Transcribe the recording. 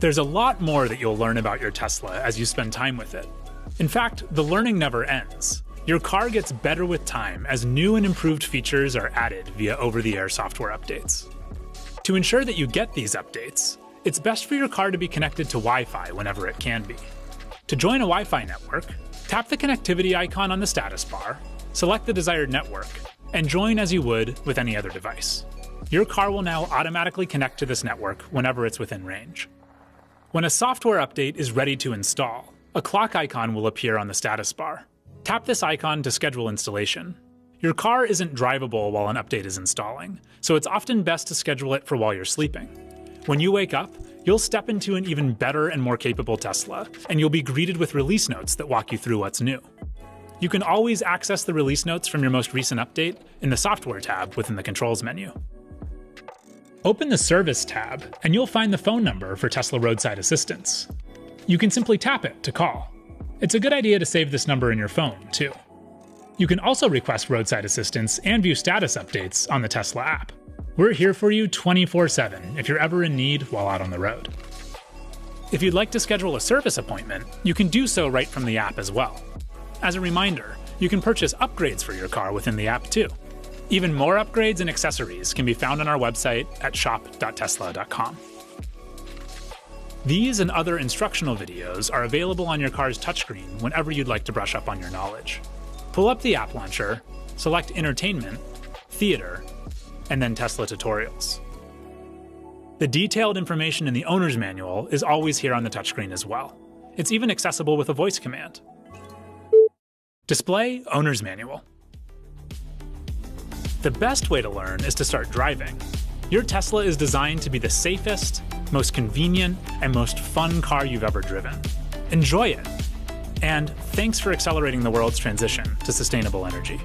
There's a lot more that you'll learn about your Tesla as you spend time with it. In fact, the learning never ends. Your car gets better with time as new and improved features are added via over-the-air software updates. To ensure that you get these updates, it's best for your car to be connected to Wi-Fi whenever it can be. To join a Wi-Fi network, tap the connectivity icon on the status bar, select the desired network, and join as you would with any other device. Your car will now automatically connect to this network whenever it's within range. When a software update is ready to install, a clock icon will appear on the status bar. Tap this icon to schedule installation. Your car isn't drivable while an update is installing, so it's often best to schedule it for while you're sleeping. When you wake up, you'll step into an even better and more capable Tesla, and you'll be greeted with release notes that walk you through what's new. You can always access the release notes from your most recent update in the Software tab within the Controls menu. Open the Service tab, and you'll find the phone number for Tesla Roadside Assistance. You can simply tap it to call. It's a good idea to save this number in your phone, too. You can also request roadside assistance and view status updates on the Tesla app. We're here for you 24/7 if you're ever in need while out on the road. If you'd like to schedule a service appointment, you can do so right from the app as well. As a reminder, you can purchase upgrades for your car within the app, too. Even more upgrades and accessories can be found on our website at shop.tesla.com. These and other instructional videos are available on your car's touchscreen whenever you'd like to brush up on your knowledge. Pull up the app launcher, select Entertainment, Theater, and then Tesla Tutorials. The detailed information in the owner's manual is always here on the touchscreen as well. It's even accessible with a voice command. Display Owner's Manual. The best way to learn is to start driving. Your Tesla is designed to be the safest, most convenient, and most fun car you've ever driven. Enjoy it. And thanks for accelerating the world's transition to sustainable energy.